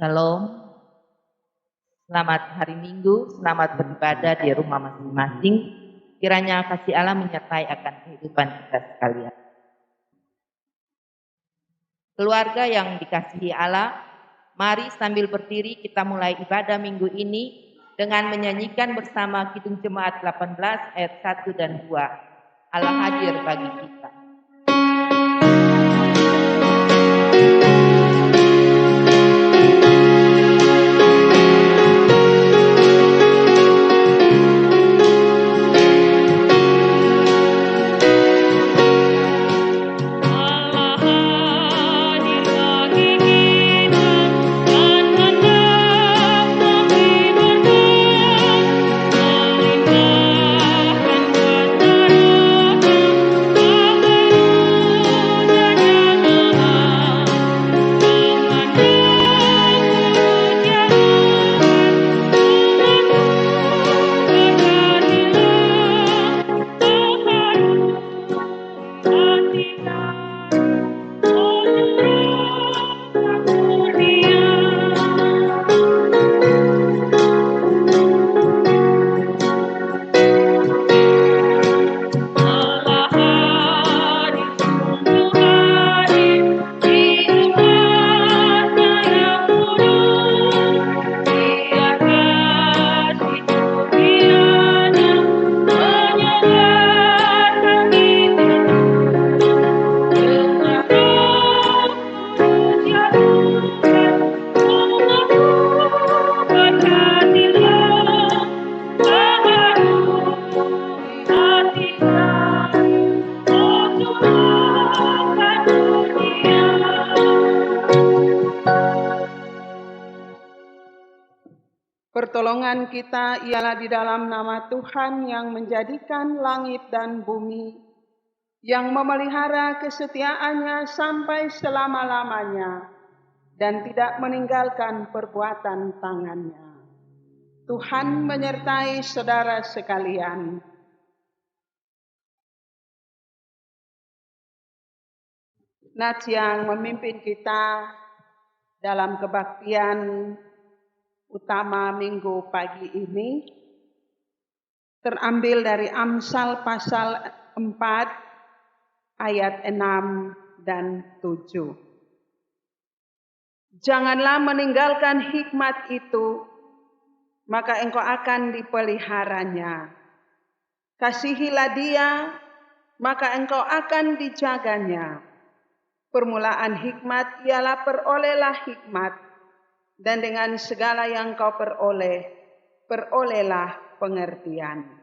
Shalom, selamat hari Minggu, selamat beribadah di rumah masing-masing. Kiranya kasih Allah menyertai akan kehidupan kita sekalian. Keluarga yang dikasihi Allah, mari sambil berdiri kita mulai ibadah minggu ini dengan menyanyikan bersama Kidung Jemaat 18 ayat 1 dan 2. Allah hadir bagi kita. Pertolongan kita ialah di dalam nama Tuhan yang menjadikan langit dan bumi, yang memelihara kesetiaannya sampai selama-lamanya dan tidak meninggalkan perbuatan tangannya. Tuhan menyertai saudara sekalian. Nats yang memimpin kita dalam kebaktian utama minggu pagi ini terambil dari Amsal pasal 4 ayat 6 dan 7. Janganlah meninggalkan hikmat itu, maka engkau akan dipeliharanya. Kasihilah dia, maka engkau akan dijaganya. Permulaan hikmat ialah perolehlah hikmat, dan dengan segala yang kau peroleh, perolehlah pengertian.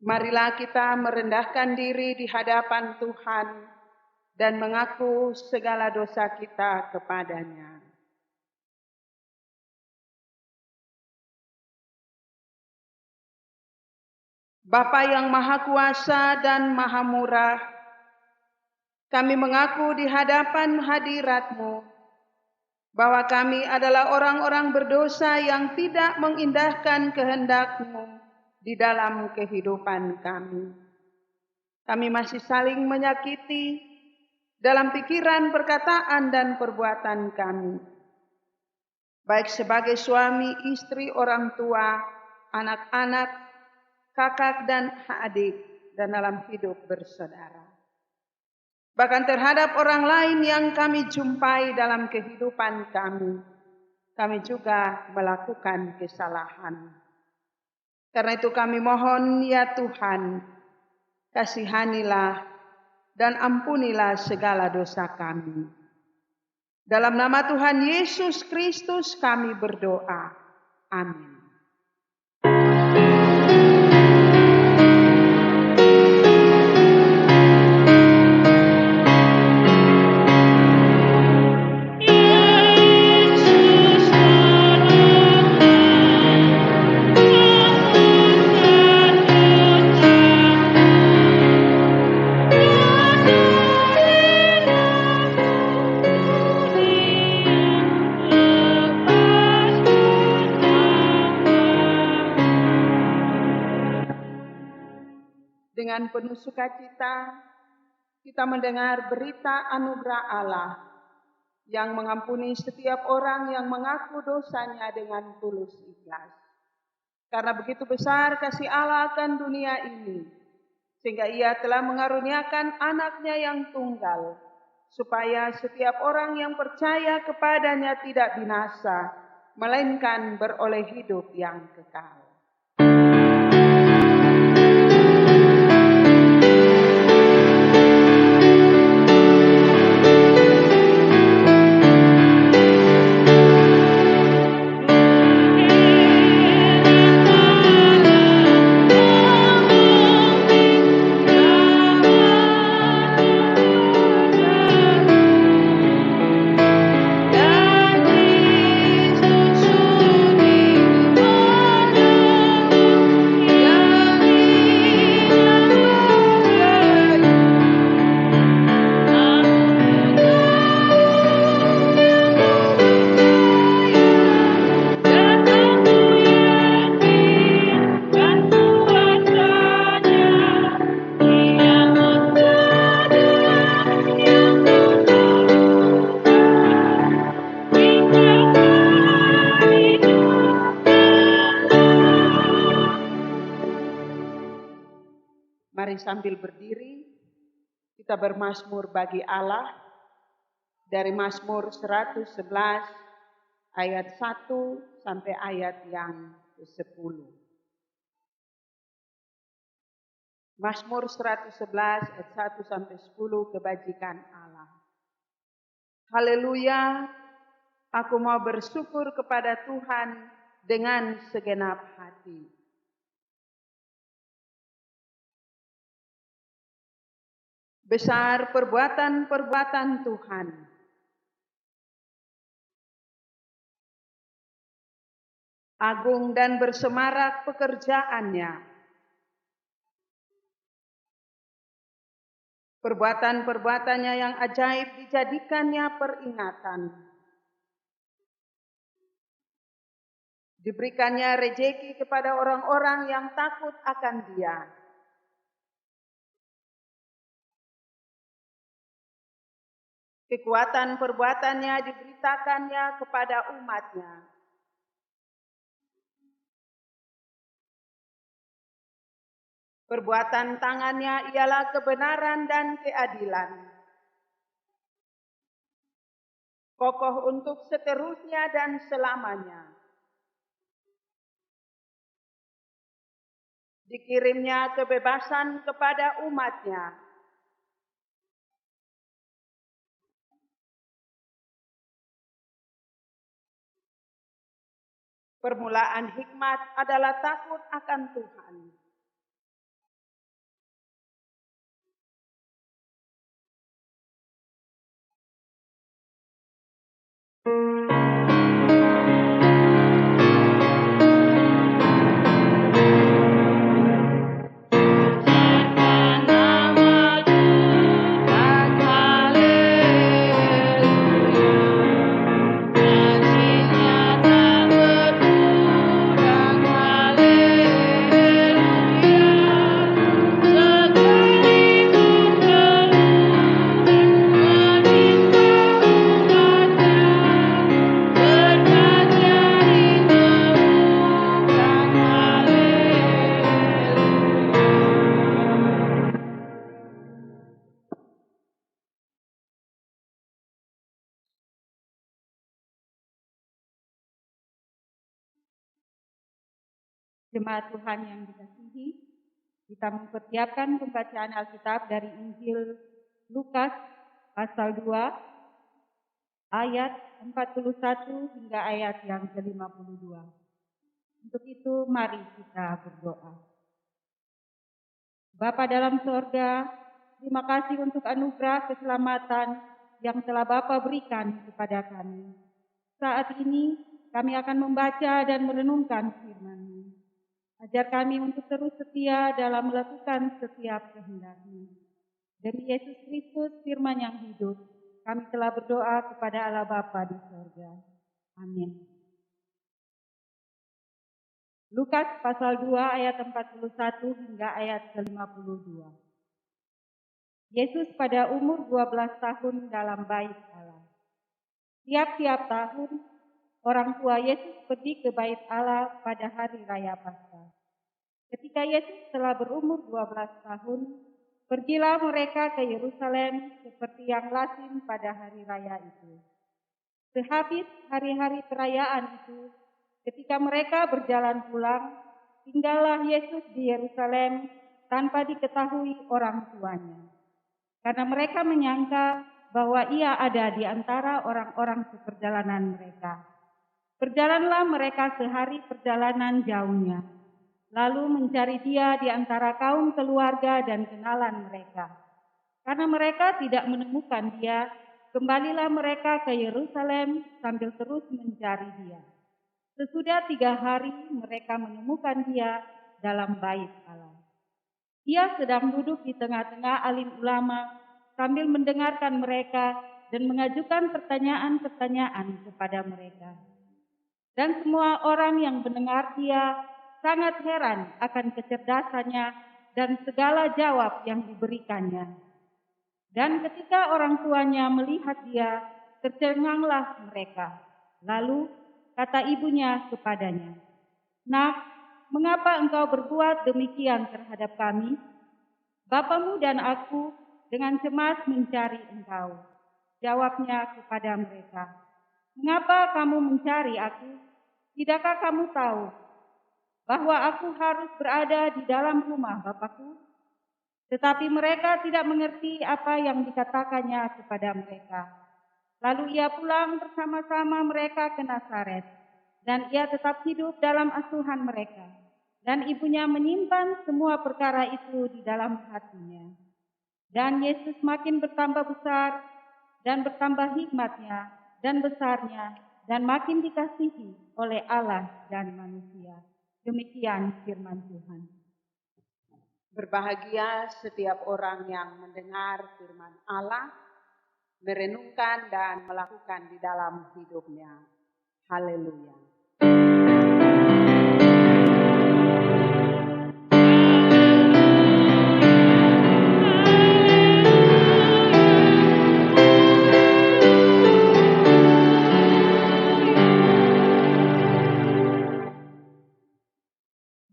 Marilah kita merendahkan diri di hadapan Tuhan dan mengaku segala dosa kita kepadanya. Bapa yang Maha Kuasa dan Maha Murah, kami mengaku di hadapan hadirat-Mu bahwa kami adalah orang-orang berdosa yang tidak mengindahkan kehendak-Mu di dalam kehidupan kami. Kami masih saling menyakiti dalam pikiran, perkataan, dan perbuatan kami. Baik sebagai suami, istri, orang tua, anak-anak, kakak, dan adik, dan dalam hidup bersaudara. Bahkan terhadap orang lain yang kami jumpai dalam kehidupan kami juga melakukan kesalahan. Karena itu kami mohon ya Tuhan, kasihanilah dan ampunilah segala dosa kami. Dalam nama Tuhan Yesus Kristus kami berdoa. Amin. Dengan penuh sukacita, kita mendengar berita anugerah Allah yang mengampuni setiap orang yang mengaku dosanya dengan tulus ikhlas. Karena begitu besar kasih Allah akan dunia ini, sehingga Ia telah mengaruniakan anaknya yang tunggal, supaya setiap orang yang percaya kepadanya tidak binasa, melainkan beroleh hidup yang kekal. Mari sambil berdiri, kita bermazmur bagi Allah dari Mazmur 111 ayat 1 sampai ayat yang ke-10. Mazmur 111 ayat 1 sampai 10, kebajikan Allah. Haleluya, aku mau bersyukur kepada Tuhan dengan segenap hati. Besar perbuatan-perbuatan Tuhan. Agung dan bersemarak pekerjaannya. Perbuatan-perbuatannya yang ajaib dijadikannya peringatan. Diberikannya rejeki kepada orang-orang yang takut akan Dia. Kekuatan perbuatannya diberitakannya kepada umatnya. Perbuatan tangannya ialah kebenaran dan keadilan. Kokoh untuk seterusnya dan selamanya. Dikirimnya kebebasan kepada umatnya. Permulaan hikmat adalah takut akan Tuhan. Jemaat Tuhan yang dikasihi, kita mempersiapkan pembacaan Alkitab dari Injil Lukas pasal 2 ayat 41 hingga ayat yang ke-52. Untuk itu mari kita berdoa. Bapa dalam sorga, terima kasih untuk anugerah keselamatan yang telah Bapa berikan kepada kami. Saat ini kami akan membaca dan merenungkan firman-Mu. Ajar kami untuk terus setia dalam melakukan setiap kehendak-Mu. Demi Yesus Kristus, firman yang hidup, kami telah berdoa kepada Allah Bapa di sorga. Amin. Lukas pasal 2 ayat 41 hingga ayat ke-52. Yesus pada umur 12 tahun dalam bait Allah. Tiap-tiap tahun, orang tua Yesus pergi ke bait Allah pada hari raya Paskah. Ketika Yesus telah berumur 12 tahun, pergilah mereka ke Yerusalem seperti yang lazim pada hari raya itu. Sehabis hari-hari perayaan itu, ketika mereka berjalan pulang, tinggallah Yesus di Yerusalem tanpa diketahui orang tuanya. Karena mereka menyangka bahwa ia ada di antara orang-orang seperjalanan mereka. Berjalanlah mereka sehari perjalanan jauhnya, lalu mencari dia di antara kaum keluarga dan kenalan mereka. Karena mereka tidak menemukan dia, kembalilah mereka ke Yerusalem sambil terus mencari dia. Sesudah 3 hari mereka menemukan dia dalam bait Allah. Ia sedang duduk di tengah-tengah alim ulama sambil mendengarkan mereka dan mengajukan pertanyaan-pertanyaan kepada mereka. Dan semua orang yang mendengar dia sangat heran akan kecerdasannya dan segala jawab yang diberikannya. Dan ketika orang tuanya melihat dia, tercenganglah mereka. Lalu kata ibunya kepadanya, "Nak, mengapa engkau berbuat demikian terhadap kami? Bapamu dan aku dengan cemas mencari engkau." Jawabnya kepada mereka, "Mengapa kamu mencari aku? Tidakkah kamu tahu bahwa aku harus berada di dalam rumah Bapakku?" Tetapi mereka tidak mengerti apa yang dikatakannya kepada mereka. Lalu ia pulang bersama-sama mereka ke Nazaret, dan ia tetap hidup dalam asuhan mereka. Dan ibunya menyimpan semua perkara itu di dalam hatinya. Dan Yesus makin bertambah besar, dan bertambah hikmatnya, dan besarnya, dan makin dikasihi oleh Allah dan manusia. Demikian firman Tuhan. Berbahagia setiap orang yang mendengar firman Allah, merenungkan dan melakukan di dalam hidupnya. Haleluya.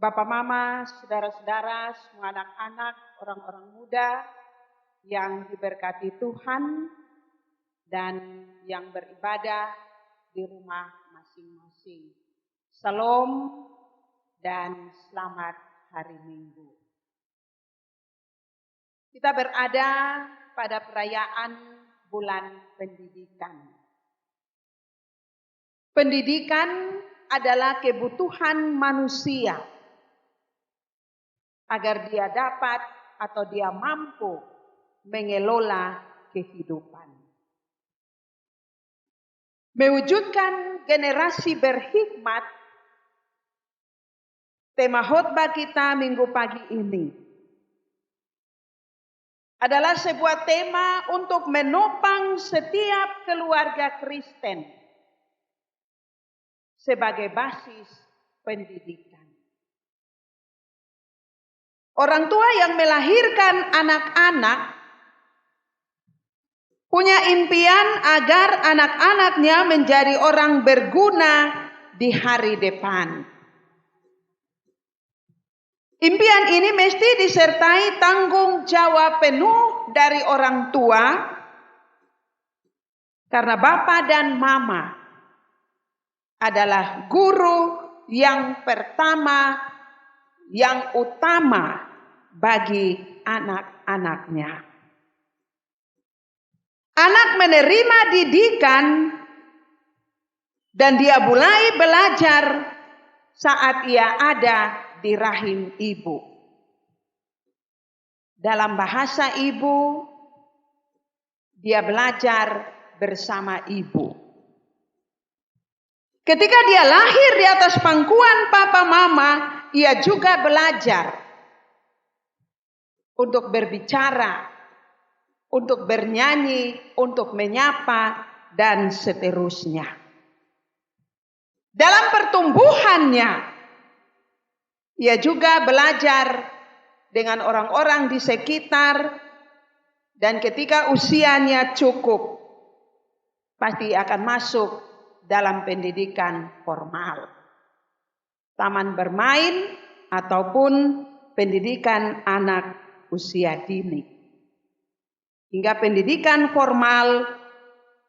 Bapak, Mama, saudara-saudara, semua anak-anak, orang-orang muda yang diberkati Tuhan dan yang beribadah di rumah masing-masing. Salam dan selamat hari Minggu. Kita berada pada perayaan bulan pendidikan. Pendidikan adalah kebutuhan manusia agar dia dapat atau dia mampu mengelola kehidupan. Mewujudkan generasi berhikmat, tema khotbah kita minggu pagi ini adalah sebuah tema untuk menopang setiap keluarga Kristen sebagai basis pendidikan. Orang tua yang melahirkan anak-anak punya impian agar anak-anaknya menjadi orang berguna di hari depan. Impian ini mesti disertai tanggung jawab penuh dari orang tua, karena bapak dan mama adalah guru yang pertama, yang utama bagi anak-anaknya. Anak menerima didikan dan dia mulai belajar saat ia ada di rahim ibu. Dalam bahasa ibu, dia belajar bersama ibu. Ketika dia lahir di atas pangkuan papa mama, ia juga belajar untuk berbicara, untuk bernyanyi, untuk menyapa, dan seterusnya. Dalam pertumbuhannya, Ia juga belajar dengan orang-orang di sekitar, dan ketika usianya cukup, pasti akan masuk dalam pendidikan formal, taman bermain ataupun pendidikan anak usia dini. Hingga pendidikan formal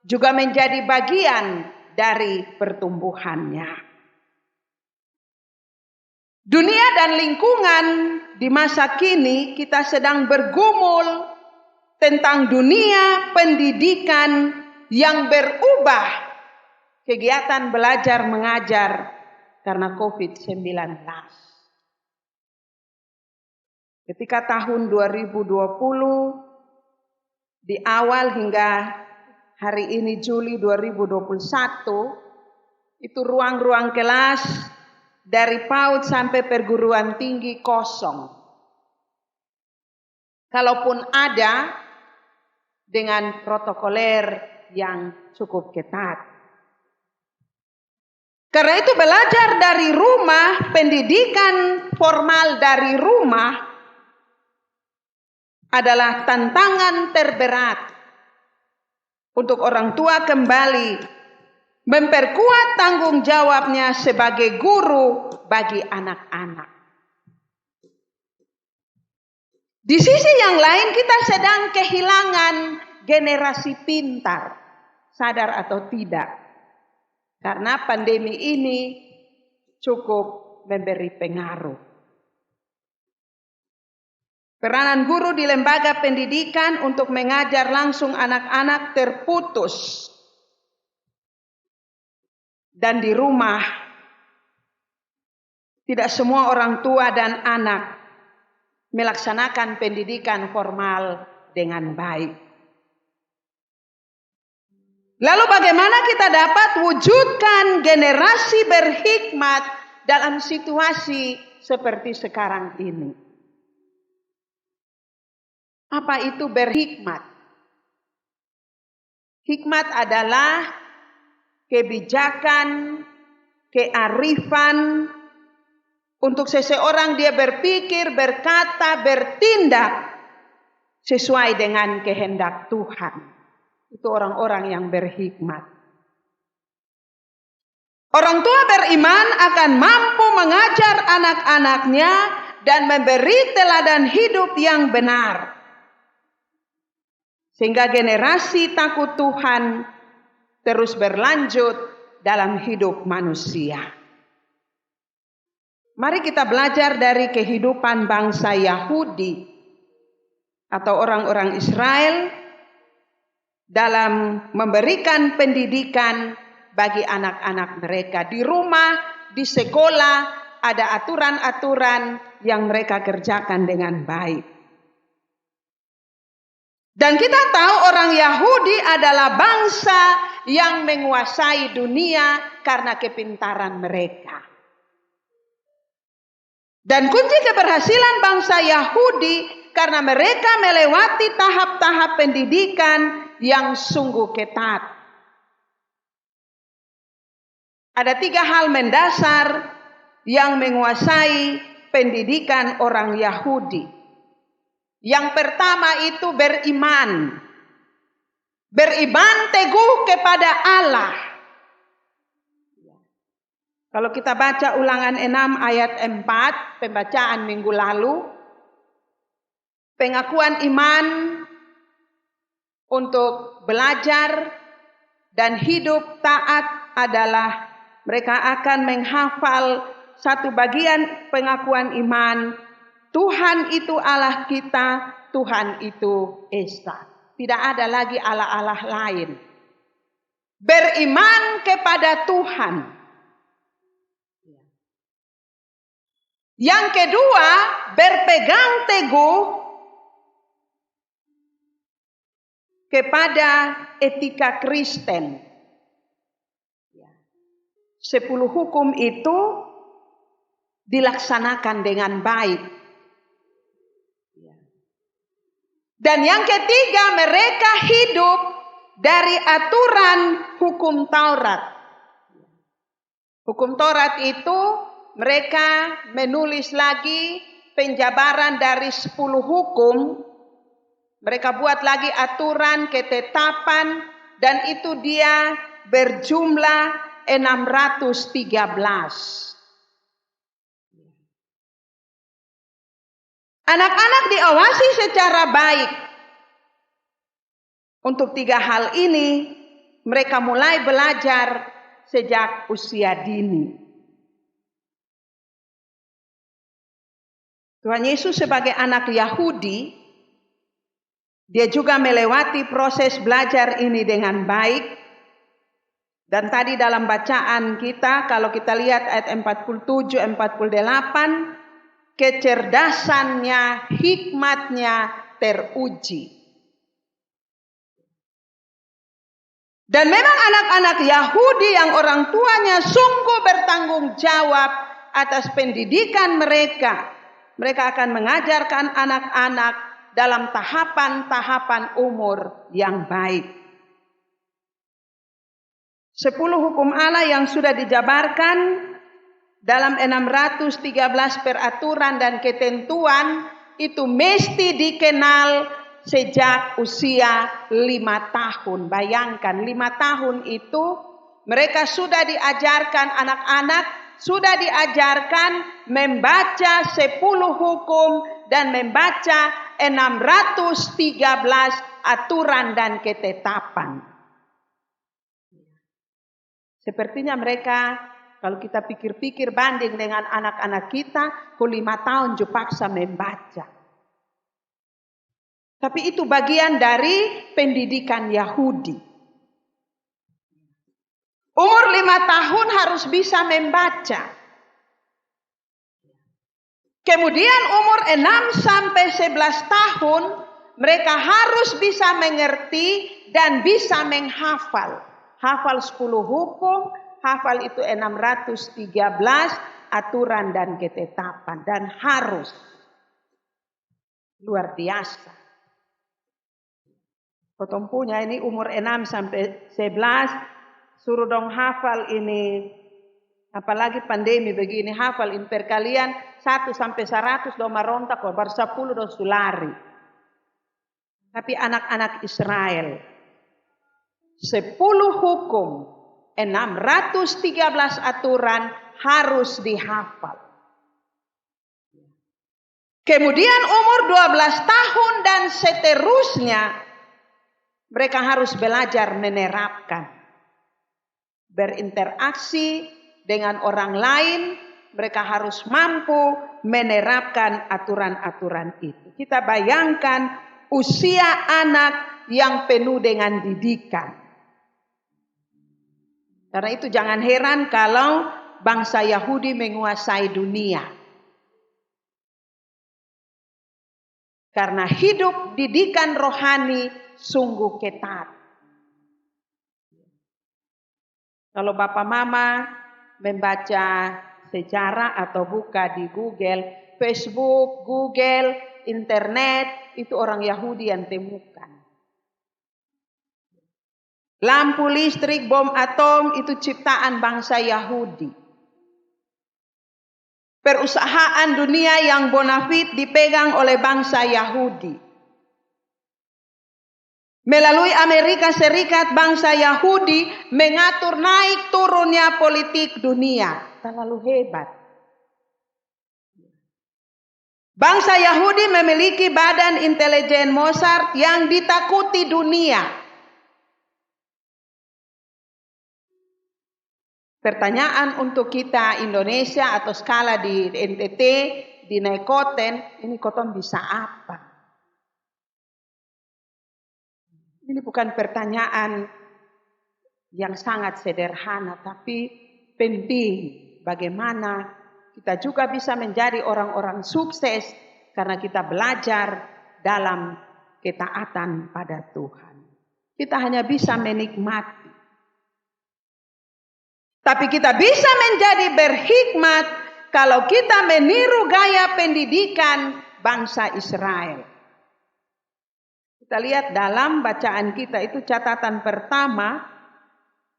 juga menjadi bagian dari pertumbuhannya. Dunia dan lingkungan di masa kini kita sedang bergumul tentang dunia pendidikan yang berubah kegiatan belajar mengajar karena COVID-19. Ketika tahun 2020 di awal hingga hari ini Juli 2021 itu ruang-ruang kelas dari PAUD sampai perguruan tinggi kosong. Kalaupun ada, dengan protokoler yang cukup ketat. Karena itu belajar dari rumah, pendidikan formal dari rumah adalah tantangan terberat untuk orang tua kembali memperkuat tanggung jawabnya sebagai guru bagi anak-anak. Di sisi yang lain kita sedang kehilangan generasi pintar, sadar atau tidak. Karena pandemi ini cukup memberi pengaruh. Peranan guru di lembaga pendidikan untuk mengajar langsung anak-anak terputus. Dan di rumah, tidak semua orang tua dan anak melaksanakan pendidikan formal dengan baik. Lalu bagaimana kita dapat wujudkan generasi berhikmat dalam situasi seperti sekarang ini? Apa itu berhikmat? Hikmat adalah kebijakan, kearifan untuk seseorang dia berpikir, berkata, bertindak sesuai dengan kehendak Tuhan. Itu orang-orang yang berhikmat. Orang tua beriman akan mampu mengajar anak-anaknya dan memberi teladan hidup yang benar. Sehingga generasi takut Tuhan terus berlanjut dalam hidup manusia. Mari kita belajar dari kehidupan bangsa Yahudi atau orang-orang Israel dalam memberikan pendidikan bagi anak-anak mereka. Di rumah, di sekolah, ada aturan-aturan yang mereka kerjakan dengan baik. Dan kita tahu orang Yahudi adalah bangsa yang menguasai dunia karena kepintaran mereka. Dan kunci keberhasilan bangsa Yahudi karena mereka melewati tahap-tahap pendidikan yang sungguh ketat. Ada 3 hal mendasar yang menguasai pendidikan orang Yahudi. Yang pertama itu beriman. Beriman teguh kepada Allah. Kalau kita baca Ulangan 6 ayat 4, pembacaan minggu lalu, pengakuan iman untuk belajar dan hidup taat adalah mereka akan menghafal satu bagian pengakuan iman. Tuhan itu Allah kita, Tuhan itu Esa. Tidak ada lagi Allah-Allah lain. Beriman kepada Tuhan. Yang kedua, berpegang teguh kepada etika Kristen. 10 hukum itu dilaksanakan dengan baik. Dan yang ketiga, mereka hidup dari aturan hukum Taurat. Hukum Taurat itu mereka menulis lagi penjabaran dari 10 hukum. Mereka buat lagi aturan, ketetapan, dan itu dia berjumlah 613. Anak-anak diawasi secara baik. Untuk 3 hal ini, mereka mulai belajar sejak usia dini. Tuhan Yesus sebagai anak Yahudi, dia juga melewati proses belajar ini dengan baik. Dan tadi dalam bacaan kita, kalau kita lihat ayat 47-48, kecerdasannya, hikmatnya teruji. Dan memang anak-anak Yahudi yang orang tuanya sungguh bertanggung jawab atas pendidikan mereka. Mereka akan mengajarkan anak-anak dalam tahapan-tahapan umur yang baik. 10 hukum Allah yang sudah dijabarkan dalam 613 peraturan dan ketentuan itu mesti dikenal sejak usia 5 tahun. Bayangkan 5 tahun itu mereka sudah diajarkan, anak-anak sudah diajarkan membaca 10 hukum dan membaca 613 aturan dan ketetapan. Sepertinya mereka, kalau kita pikir-pikir banding dengan anak-anak kita, ke 5 tahun juga paksa membaca. Tapi itu bagian dari pendidikan Yahudi. Umur 5 tahun harus bisa membaca. Kemudian umur 6 sampai 11 tahun, mereka harus bisa mengerti dan bisa menghafal. Hafal 10 hukum, hafal itu 613 aturan dan ketetapan. Dan harus. Luar biasa. Potong punya ini umur 6 sampai 11, suruh dong hafal ini. Apalagi pandemi begini, hafal ini perkalian 1 sampai 100 do marontak, baru 10 do sulari. Tapi anak-anak Israel, 10 hukum, 613 aturan harus dihafal. Kemudian umur 12 tahun dan seterusnya, mereka harus belajar menerapkan. Berinteraksi dengan orang lain, mereka harus mampu menerapkan aturan-aturan itu. Kita bayangkan usia anak yang penuh dengan didikan. Karena itu jangan heran kalau bangsa Yahudi menguasai dunia. Karena hidup didikan rohani sungguh ketat. Kalau bapak mama membaca sejarah atau buka di Google, Facebook, Google, internet, itu orang Yahudi yang temukan. Lampu listrik, bom atom itu ciptaan bangsa Yahudi. Perusahaan dunia yang bonafit dipegang oleh bangsa Yahudi. Melalui Amerika Serikat, bangsa Yahudi mengatur naik turunnya politik dunia. Terlalu hebat. Bangsa Yahudi memiliki badan intelijen Mossad yang ditakuti dunia. Pertanyaan untuk kita Indonesia atau skala di NTT, di Nekoten, ini koton bisa apa? Ini bukan pertanyaan yang sangat sederhana, tapi penting. Bagaimana kita juga bisa menjadi orang-orang sukses karena kita belajar dalam ketaatan pada Tuhan. Kita hanya bisa menikmati. Tapi kita bisa menjadi berhikmat kalau kita meniru gaya pendidikan bangsa Israel. Kita lihat dalam bacaan kita itu catatan pertama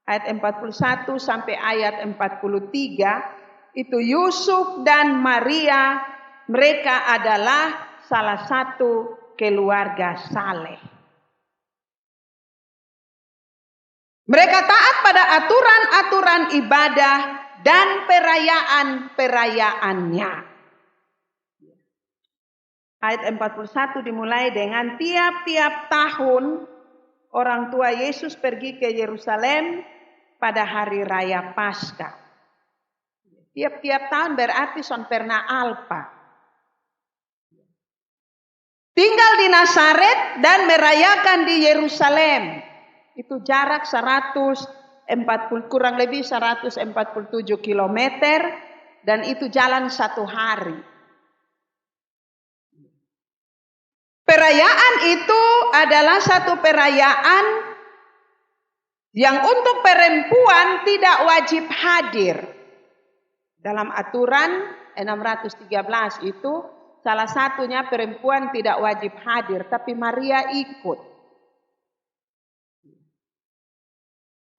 ayat 41 sampai ayat 43. itu Yusuf dan Maria, mereka adalah salah satu keluarga saleh. Mereka taat pada aturan-aturan ibadah dan perayaan-perayaannya. Ayat 41 dimulai dengan tiap-tiap tahun orang tua Yesus pergi ke Yerusalem pada hari raya Paskah. Tiap-tiap tahun berarti son pernah alpa. Tinggal di Nazaret dan merayakan di Yerusalem. Itu jarak kurang lebih 147 km dan itu jalan 1 hari. Perayaan itu adalah satu perayaan yang untuk perempuan tidak wajib hadir. Dalam aturan 613 itu salah satunya perempuan tidak wajib hadir, tapi Maria ikut.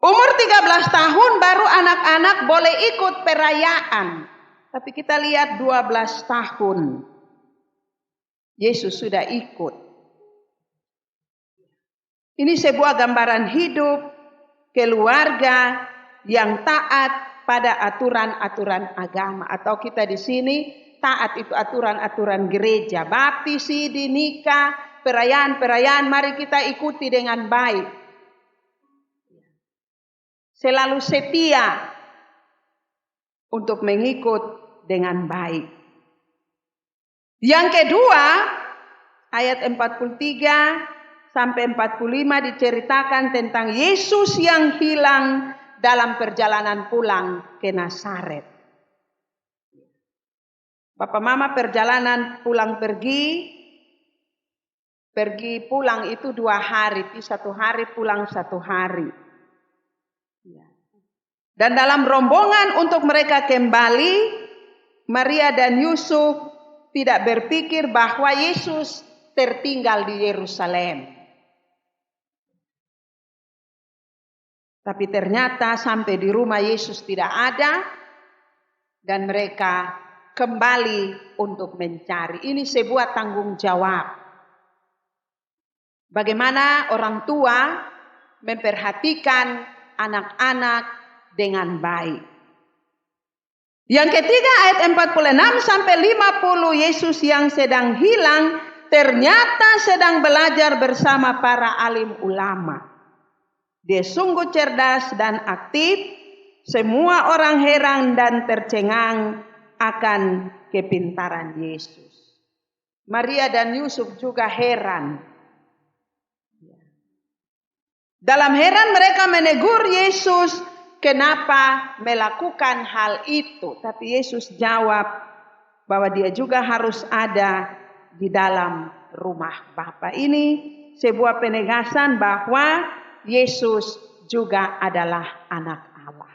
Umur 13 tahun baru anak-anak boleh ikut perayaan. Tapi kita lihat 12 tahun. Yesus sudah ikut. Ini sebuah gambaran hidup keluarga yang taat pada aturan-aturan agama. Atau kita di sini taat itu aturan-aturan gereja. Baptisi, dinikah, perayaan-perayaan mari kita ikuti dengan baik. Selalu setia untuk mengikut dengan baik. Yang kedua, ayat 43 sampai 45 diceritakan tentang Yesus yang hilang dalam perjalanan pulang ke Nazaret. Bapak mama perjalanan pulang pergi pulang itu 2 hari, 1 hari pulang 1 hari. Dan dalam rombongan untuk mereka kembali, Maria dan Yusuf tidak berpikir bahwa Yesus tertinggal di Yerusalem. Tapi ternyata sampai di rumah Yesus tidak ada dan mereka kembali untuk mencari. Ini sebuah tanggung jawab. Bagaimana orang tua memperhatikan anak-anak dengan baik. Yang ketiga ayat 46 sampai 50, Yesus yang sedang hilang ternyata sedang belajar bersama para alim ulama. Dia sungguh cerdas dan aktif. Semua orang heran dan tercengang akan kepintaran Yesus. Maria dan Yusuf juga heran. Dalam heran mereka menegur Yesus, kenapa melakukan hal itu? Tapi Yesus jawab bahwa dia juga harus ada di dalam rumah Bapa. Ini sebuah penegasan bahwa Yesus juga adalah anak Allah.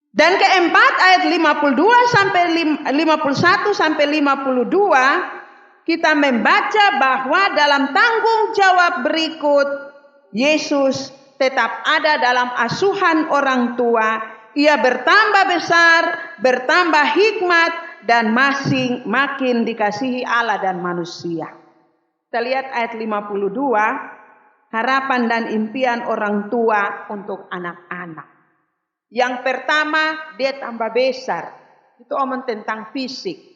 Dan keempat ayat 51 sampai 52 kita membaca bahwa dalam tanggung jawab berikut Yesus tetap ada dalam asuhan orang tua. Ia bertambah besar, bertambah hikmat dan makin dikasihi Allah dan manusia. Kita lihat ayat 52, harapan dan impian orang tua untuk anak-anak. Yang pertama, dia tambah besar. Itu omong tentang fisik.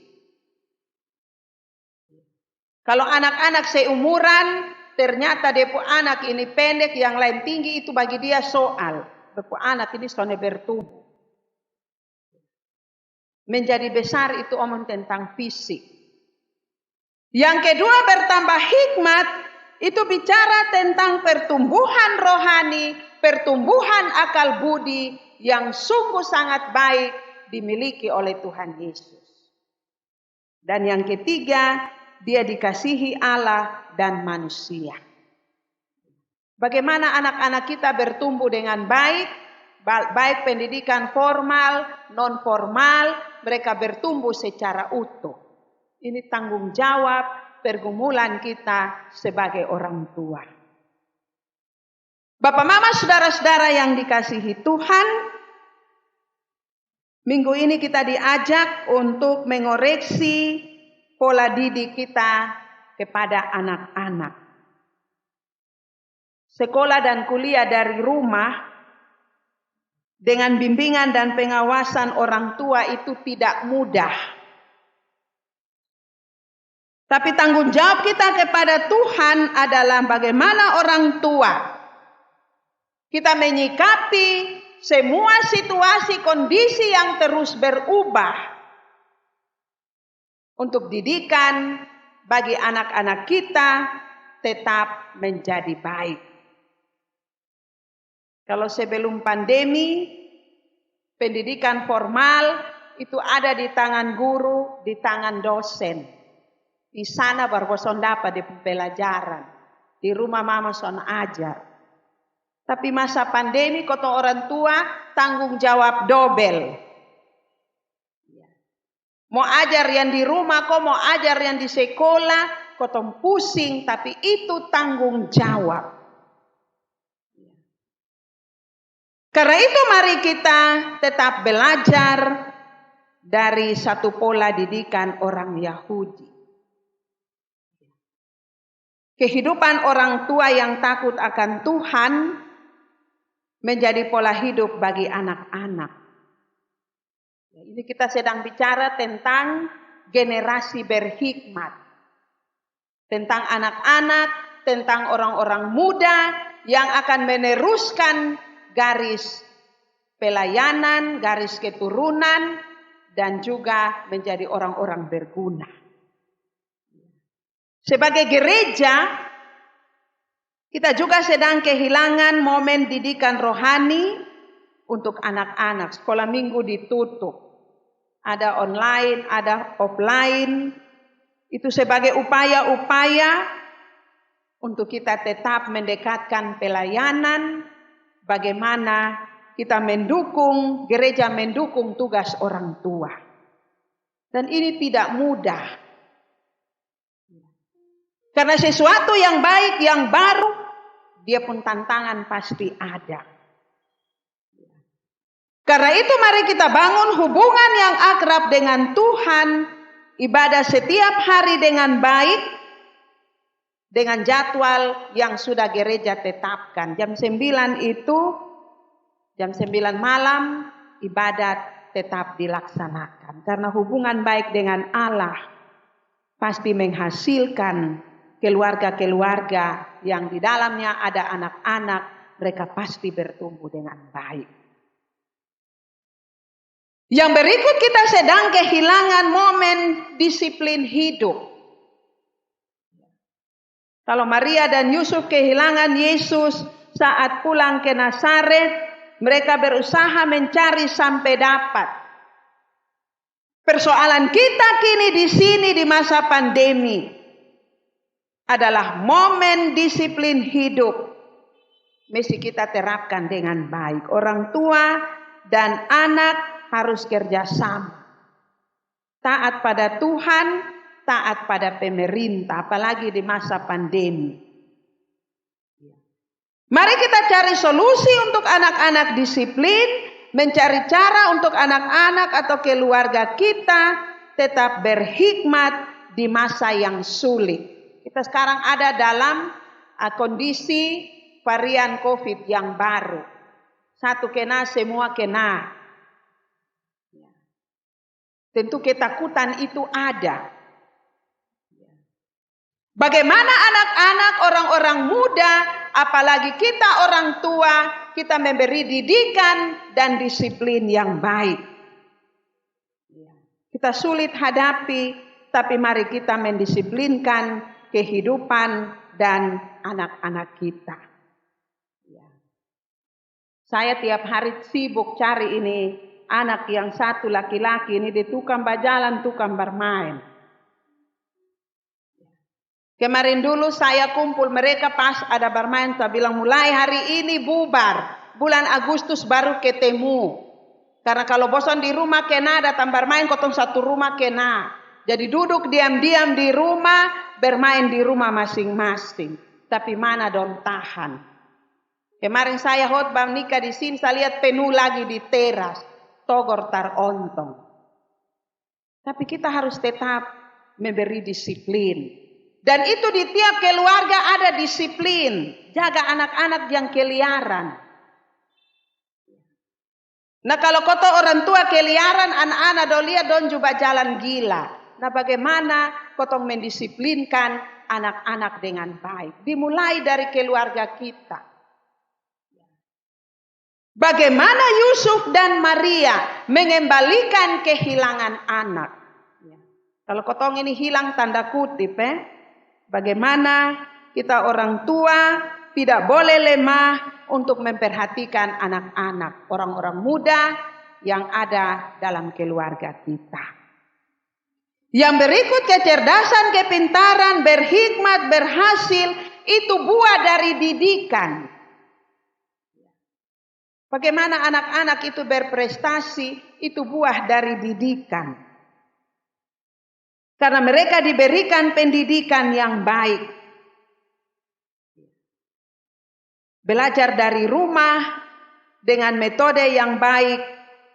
Kalau anak-anak seumuran, ternyata depo anak ini pendek, yang lain tinggi, itu bagi dia soal. Depo anak ini soalnya bertumbuh. Menjadi besar itu omong tentang fisik. Yang kedua, bertambah hikmat, itu bicara tentang pertumbuhan rohani, pertumbuhan akal budi yang sungguh sangat baik dimiliki oleh Tuhan Yesus. Dan yang ketiga, dia dikasihi Allah dan manusia. Bagaimana anak-anak kita bertumbuh dengan baik, baik pendidikan formal, non formal, mereka bertumbuh secara utuh. Ini tanggung jawab pergumulan kita sebagai orang tua. Bapak mama saudara-saudara yang dikasihi Tuhan, Minggu ini kita diajak untuk mengoreksi pola didik kita kepada anak-anak. Sekolah dan kuliah dari rumah dengan bimbingan dan pengawasan orang tua itu tidak mudah. Tapi tanggung jawab kita kepada Tuhan adalah bagaimana orang tua kita menyikapi semua situasi kondisi yang terus berubah untuk didikan bagi anak-anak kita tetap menjadi baik. Kalau sebelum pandemi, pendidikan formal itu ada di tangan guru, di tangan dosen. Di sana baru bosan dapat di pembelajaran. Di rumah mama son ajar. Tapi masa pandemi kota orang tua tanggung jawab dobel. Mau ajar yang di rumah, kok mau ajar yang di sekolah, kotong pusing, tapi itu tanggung jawab. Karena itu mari kita tetap belajar dari satu pola didikan orang Yahudi. Kehidupan orang tua yang takut akan Tuhan menjadi pola hidup bagi anak-anak. Ini kita sedang bicara tentang generasi berhikmat. Tentang anak-anak, tentang orang-orang muda yang akan meneruskan garis pelayanan, garis keturunan, dan juga menjadi orang-orang berguna. Sebagai gereja, kita juga sedang kehilangan momen didikan rohani untuk anak-anak. Sekolah minggu ditutup. Ada online, ada offline. Itu sebagai upaya-upaya untuk kita tetap mendekatkan pelayanan. Bagaimana kita mendukung, gereja mendukung tugas orang tua. Dan ini tidak mudah. Karena sesuatu yang baik, yang baru, dia pun tantangan pasti ada. Karena itu mari kita bangun hubungan yang akrab dengan Tuhan, ibadah setiap hari dengan baik, dengan jadwal yang sudah gereja tetapkan. Jam 9 itu, jam 9 malam, ibadat tetap dilaksanakan. Karena hubungan baik dengan Allah pasti menghasilkan keluarga-keluarga yang di dalamnya ada anak-anak, mereka pasti bertumbuh dengan baik. Yang berikut kita sedang kehilangan momen disiplin hidup. Kalau Maria dan Yusuf kehilangan Yesus saat pulang ke Nazaret, mereka berusaha mencari sampai dapat. Persoalan kita kini di sini di masa pandemi adalah momen disiplin hidup. Mesti kita terapkan dengan baik. Orang tua dan anak harus kerjasama. Taat pada Tuhan, taat pada pemerintah, apalagi di masa pandemi. Mari kita cari solusi untuk anak-anak disiplin, mencari cara untuk anak-anak atau keluarga kita tetap berhikmat di masa yang sulit. Kita sekarang ada dalam kondisi varian COVID yang baru. Satu kena, semua kena. Tentu ketakutan itu ada. Bagaimana anak-anak, orang-orang muda, apalagi kita orang tua, kita memberi didikan dan disiplin yang baik. Kita sulit hadapi, tapi mari kita mendisiplinkan kehidupan dan anak-anak kita. Saya tiap hari sibuk cari ini anak yang satu laki-laki ini di tukang berjalan, tukang bermain. Kemarin dulu saya kumpul mereka pas ada bermain, saya bilang mulai hari ini bubar. Bulan Agustus baru ketemu. Karena kalau bosan di rumah kena datang bermain, kotong satu rumah kena. Jadi duduk diam-diam di rumah, bermain di rumah masing-masing. Tapi mana dong tahan. Kemarin saya khotbah nikah di sini, saya lihat penuh lagi di teras. togor tar ontong. Tapi kita harus tetap memberi disiplin. Dan itu di tiap keluarga ada disiplin. Jaga anak-anak yang keliaran. Nah kalau koto orang tua keliaran, anak-anak dolia don juga jalan gila. Nah bagaimana kotong mendisiplinkan anak-anak dengan baik? Dimulai dari keluarga kita. Bagaimana Yusuf dan Maria mengembalikan kehilangan anak? Kalau kotong ini hilang tanda kutip, bagaimana kita orang tua tidak boleh lemah untuk memperhatikan anak-anak, orang-orang muda yang ada dalam keluarga kita. Yang berikut kecerdasan, kepintaran, berhikmat, berhasil, itu buah dari didikan. Bagaimana anak-anak itu berprestasi, itu buah dari didikan. Karena mereka diberikan pendidikan yang baik. Belajar dari rumah dengan metode yang baik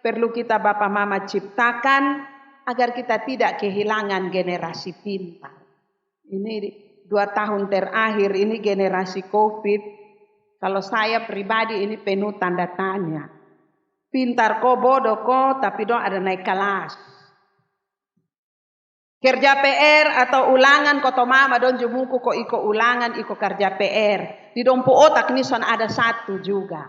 perlu kita Bapak Mama ciptakan agar kita tidak kehilangan generasi pintar. Ini 2 tahun terakhir ini generasi COVID. Kalau saya pribadi ini penuh tanda tanya. Pintar kok, bodoh kok, tapi dong ada naik kelas. Kerja PR atau ulangan koto mama don jumuku kok iko ulangan, iko kerja PR. Di dompu otak ini son ada 1 juga.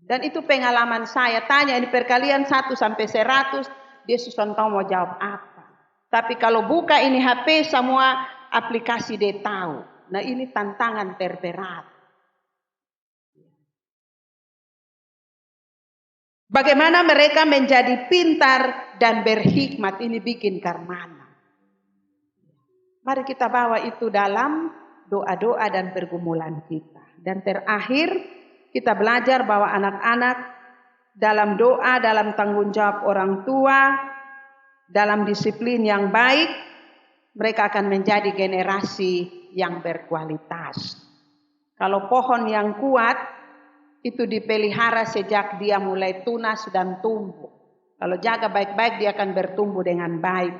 Dan itu pengalaman saya. Tanya ini perkalian 1 sampai 100, dia susun tahu mau jawab apa. Tapi kalau buka ini HP semua aplikasi dia tahu. Nah ini tantangan terberat. Bagaimana mereka menjadi pintar dan berhikmat, ini bikin karmana. Mari kita bawa itu dalam doa-doa dan pergumulan kita. Dan terakhir kita belajar bahwa anak-anak dalam doa, dalam tanggung jawab orang tua, dalam disiplin yang baik, mereka akan menjadi generasi yang berkualitas. Kalau pohon yang kuat, itu dipelihara sejak dia mulai tunas dan tumbuh. Kalau jaga baik-baik dia akan bertumbuh dengan baik.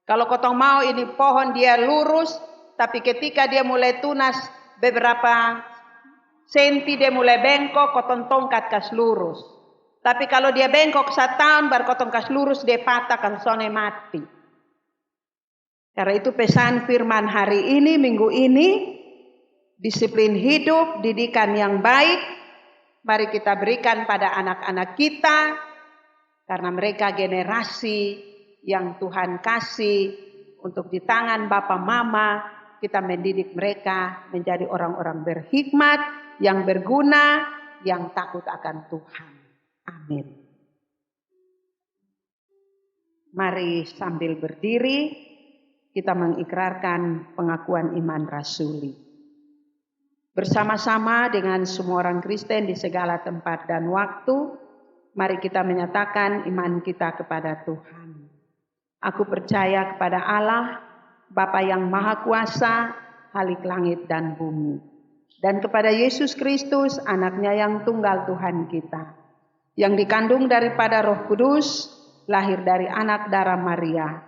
Kalau kotong mau ini pohon dia lurus, tapi ketika dia mulai tunas beberapa senti dia mulai bengkok, kotong tongkat kas lurus. Tapi kalau dia bengkok 1 tahun baru kotong kas lurus dia patah kan sone mati. Karena itu pesan firman hari ini, minggu ini, disiplin hidup, didikan yang baik, mari kita berikan pada anak-anak kita, karena mereka generasi yang Tuhan kasih untuk di tangan Bapak Mama, kita mendidik mereka menjadi orang-orang berhikmat, yang berguna, yang takut akan Tuhan. Amin. Mari sambil berdiri, kita mengikrarkan pengakuan iman rasuli. Bersama-sama dengan semua orang Kristen di segala tempat dan waktu, mari kita menyatakan iman kita kepada Tuhan. Aku percaya kepada Allah, Bapa yang Maha Kuasa, Khalik langit dan bumi. Dan kepada Yesus Kristus, anaknya yang tunggal Tuhan kita. Yang dikandung daripada Roh Kudus, lahir dari anak darah Maria.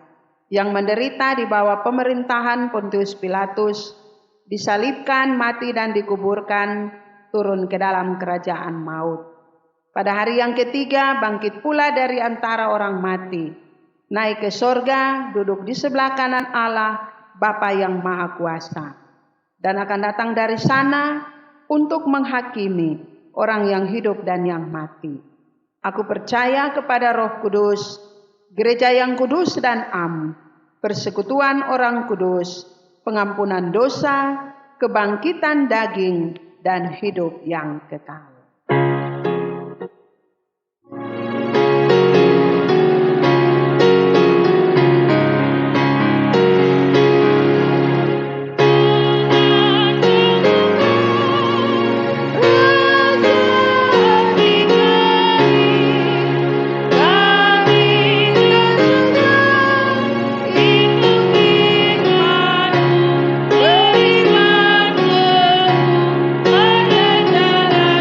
Yang menderita di bawah pemerintahan Pontius Pilatus, disalibkan, mati dan dikuburkan, turun ke dalam kerajaan maut. Pada hari yang ketiga bangkit pula dari antara orang mati, naik ke sorga, duduk di sebelah kanan Allah, Bapa yang Maha Kuasa. Dan akan datang dari sana untuk menghakimi orang yang hidup dan yang mati. Aku percaya kepada Roh Kudus, gereja yang kudus dan am, persekutuan orang kudus, pengampunan dosa, kebangkitan daging, dan hidup yang kekal. Beriman teguh pada cara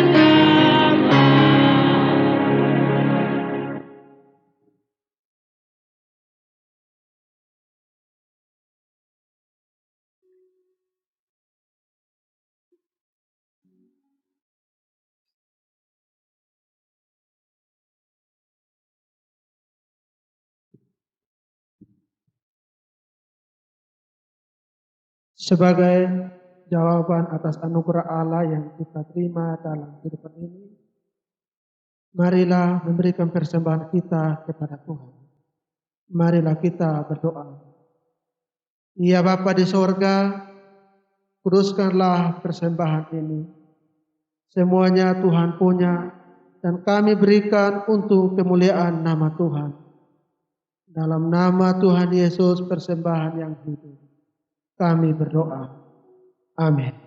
Sebagai jawaban atas anugerah Allah yang kita terima dalam kehidupan ini, marilah memberikan persembahan kita kepada Tuhan. Marilah kita berdoa. Ya Bapa di sorga, kuduskanlah persembahan ini. Semuanya Tuhan punya dan kami berikan untuk kemuliaan nama Tuhan. Dalam nama Tuhan Yesus persembahan yang hidup, kami berdoa. Amin.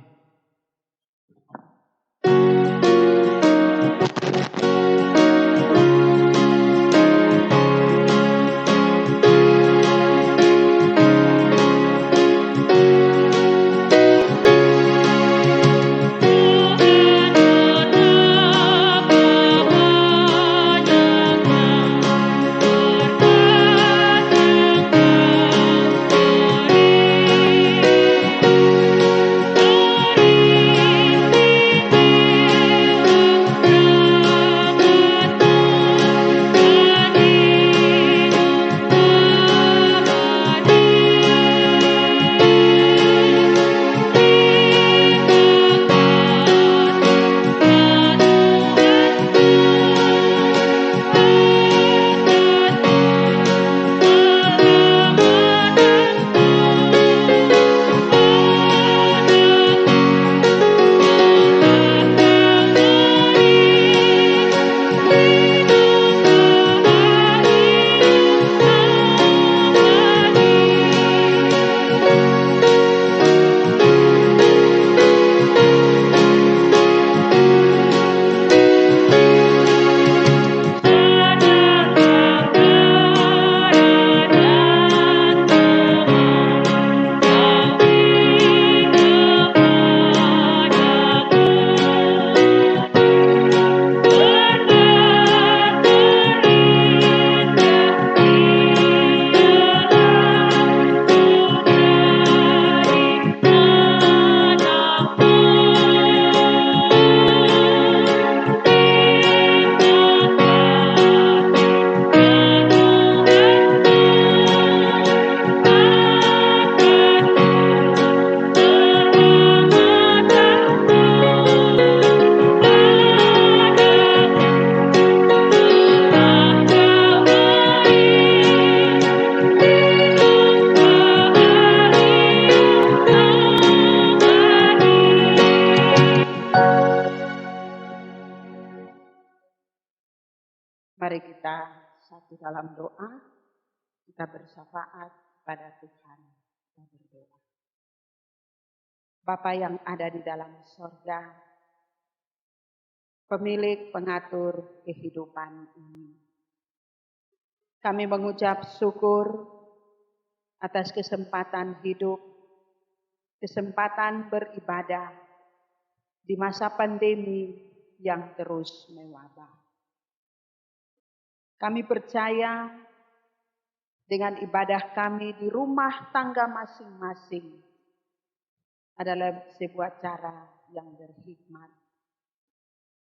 Mari kita satu dalam doa, kita bersyafaat pada Tuhan. Kita berdoa. Bapa yang ada di dalam sorga, pemilik pengatur kehidupan ini, kami mengucap syukur atas kesempatan hidup, kesempatan beribadah di masa pandemi yang terus mewabah. Kami percaya dengan ibadah kami di rumah tangga masing-masing adalah sebuah cara yang berhikmat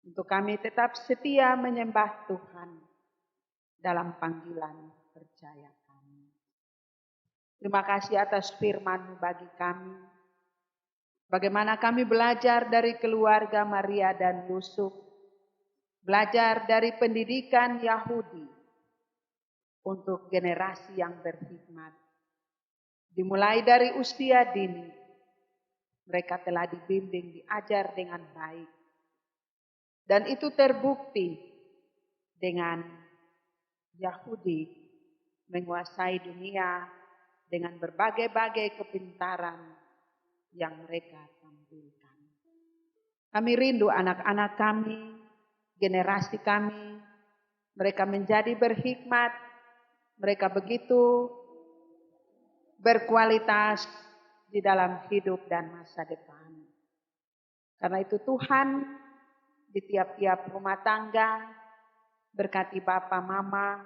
untuk kami tetap setia menyembah Tuhan dalam panggilan percaya kami. Terima kasih atas firman-Mu bagi kami. Bagaimana kami belajar dari keluarga Maria dan Yusuf, belajar dari pendidikan Yahudi untuk generasi yang berhikmat. Dimulai dari usia dini, mereka telah dibimbing, diajar dengan baik. Dan itu terbukti dengan Yahudi menguasai dunia dengan berbagai-bagai kepintaran yang mereka tampilkan. Kami rindu anak-anak kami, generasi kami, mereka menjadi berhikmat, mereka begitu berkualitas di dalam hidup dan masa depan. Karena itu Tuhan di tiap-tiap rumah tangga, berkati Bapa Mama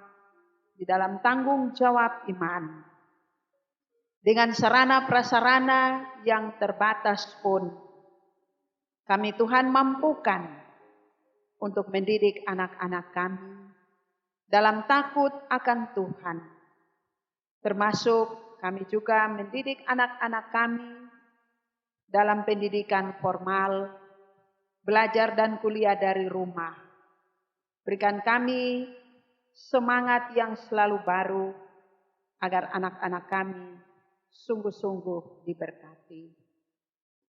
di dalam tanggung jawab iman. Dengan sarana prasarana yang terbatas pun, kami Tuhan mampukan untuk mendidik anak-anak kami dalam takut akan Tuhan. Termasuk kami juga mendidik anak-anak kami dalam pendidikan formal, belajar dan kuliah dari rumah. Berikan kami semangat yang selalu baru agar anak-anak kami sungguh-sungguh diberkati.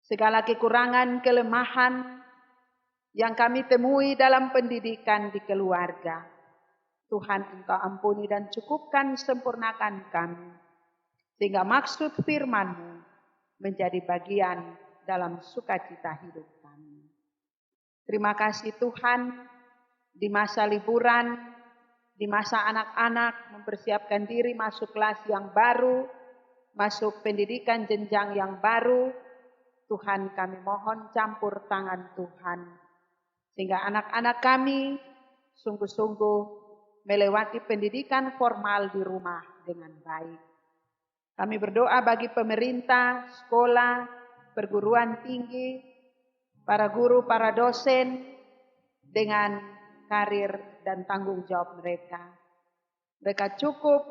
Segala kekurangan, kelemahan yang kami temui dalam pendidikan di keluarga, Tuhan Engkau ampuni dan cukupkan, sempurnakan kami, sehingga maksud firman-Mu menjadi bagian dalam sukacita hidup kami. Terima kasih Tuhan, di masa liburan, di masa anak-anak mempersiapkan diri masuk kelas yang baru, masuk pendidikan jenjang yang baru, Tuhan kami mohon campur tangan Tuhan, sehingga anak-anak kami sungguh-sungguh melewati pendidikan formal di rumah dengan baik. Kami berdoa bagi pemerintah, sekolah, perguruan tinggi, para guru, para dosen, dengan karir dan tanggung jawab mereka. Mereka cukup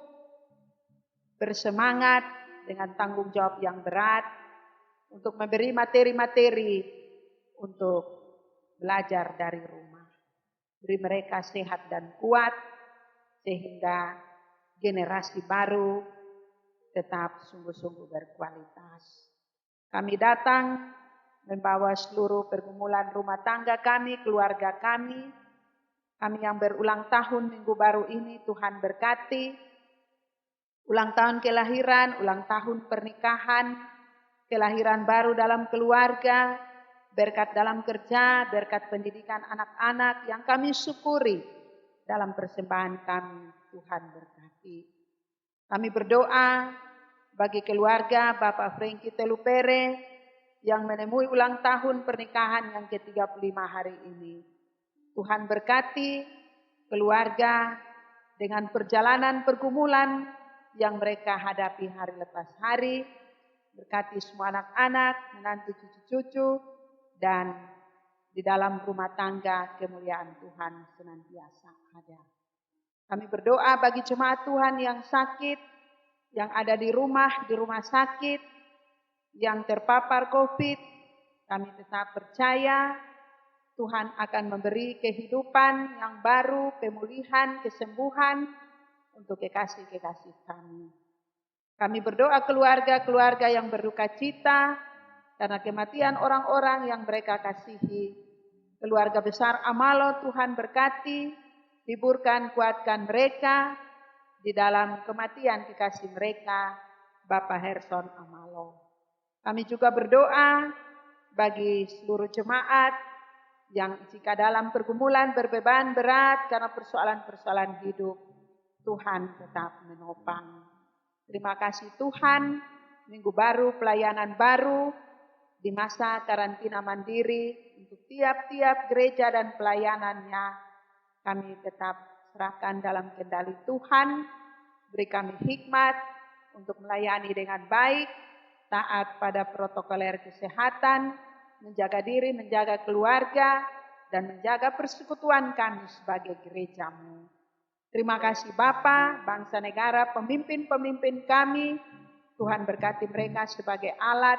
bersemangat dengan tanggung jawab yang berat untuk memberi materi-materi untuk belajar dari rumah. Beri mereka sehat dan kuat, sehingga generasi baru tetap sungguh-sungguh berkualitas. Kami datang membawa seluruh pergumulan rumah tangga kami, keluarga kami. Kami yang berulang tahun minggu baru ini, Tuhan berkati. Ulang tahun kelahiran, ulang tahun pernikahan, kelahiran baru dalam keluarga, berkat dalam kerja, berkat pendidikan anak-anak yang kami syukuri dalam persembahan kami, Tuhan berkati. Kami berdoa bagi keluarga Bapak Frankie Telupere yang menemui ulang tahun pernikahan yang ke-35 hari ini. Tuhan berkati keluarga dengan perjalanan pergumulan yang mereka hadapi hari lepas hari. Berkati semua anak-anak, menantu, cucu-cucu, dan di dalam rumah tangga kemuliaan Tuhan senantiasa ada. Kami berdoa bagi jemaat Tuhan yang sakit, yang ada di rumah sakit, yang terpapar COVID. Kami tetap percaya Tuhan akan memberi kehidupan yang baru, pemulihan, kesembuhan untuk kekasih-kekasih kami. Kami berdoa keluarga-keluarga yang berduka cita karena kematian orang-orang yang mereka kasihi. Keluarga besar Amalo, Tuhan berkati, hiburkan, kuatkan mereka di dalam kematian kekasih mereka, Bapak Herson Amalo. Kami juga berdoa bagi seluruh jemaat yang jika dalam pergumulan berbeban berat karena persoalan-persoalan hidup, Tuhan tetap menopang. Terima kasih Tuhan, minggu baru, pelayanan baru, di masa karantina mandiri, untuk tiap-tiap gereja dan pelayanannya, kami tetap serahkan dalam kendali Tuhan. Beri kami hikmat untuk melayani dengan baik, taat pada protokoler kesehatan, menjaga diri, menjaga keluarga, dan menjaga persekutuan kami sebagai gereja-Mu. Terima kasih Bapa, bangsa negara, pemimpin-pemimpin kami. Tuhan berkati mereka sebagai alat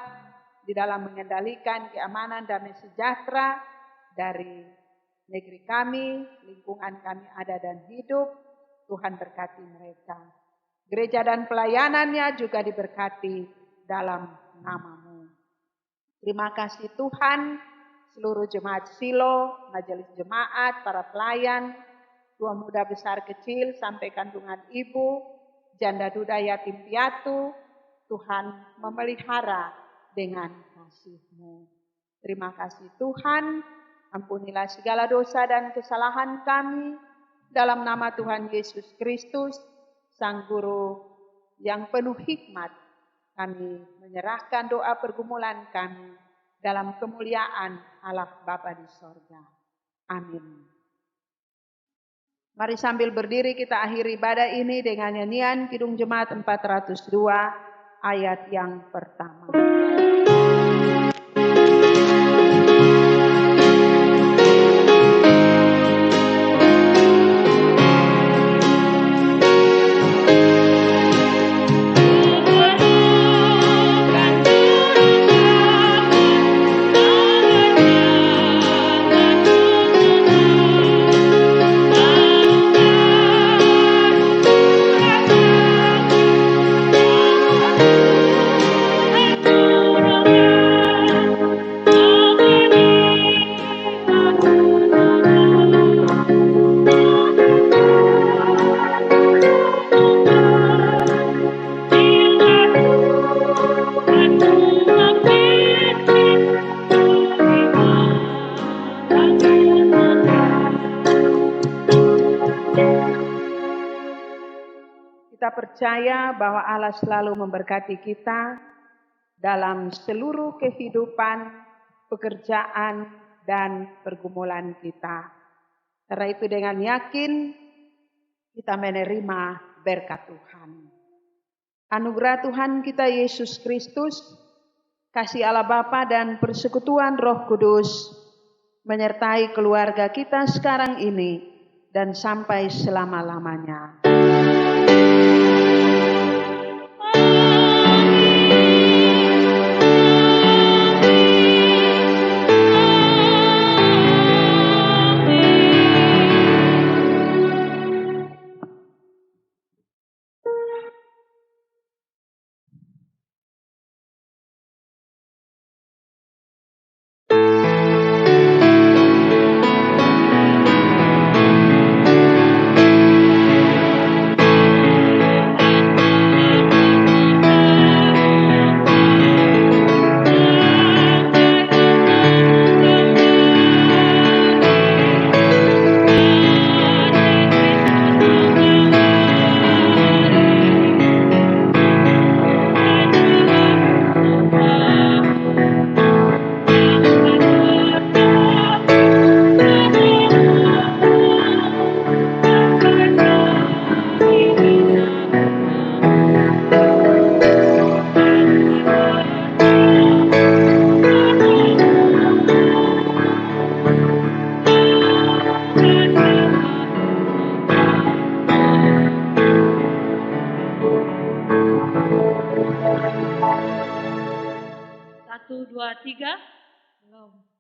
di dalam mengendalikan keamanan dan sejahtera dari negeri kami, lingkungan kami ada dan hidup. Tuhan berkati mereka. Gereja dan pelayanannya juga diberkati dalam nama-Mu. Terima kasih Tuhan, seluruh jemaat Silo, majelis jemaat, para pelayan, tua muda besar kecil sampai kandungan ibu, janda duda yatim piatu, Tuhan memelihara dengan kasih-Mu. Terima kasih Tuhan, ampunilah segala dosa dan kesalahan kami, dalam nama Tuhan Yesus Kristus, Sang Guru yang penuh hikmat, kami menyerahkan doa pergumulan kami dalam kemuliaan Allah Bapa di sorga. Amin. Mari sambil berdiri kita akhiri ibadah ini dengan nyanyian Kidung Jemaat 402 ayat yang pertama. Kita percaya bahwa Allah selalu memberkati kita dalam seluruh kehidupan, pekerjaan, dan pergumulan kita. Karena itu dengan yakin kita menerima berkat Tuhan. Anugerah Tuhan kita Yesus Kristus, kasih Allah Bapa dan persekutuan Roh Kudus menyertai keluarga kita sekarang ini dan sampai selama-lamanya. Satu, dua, tiga. Belum.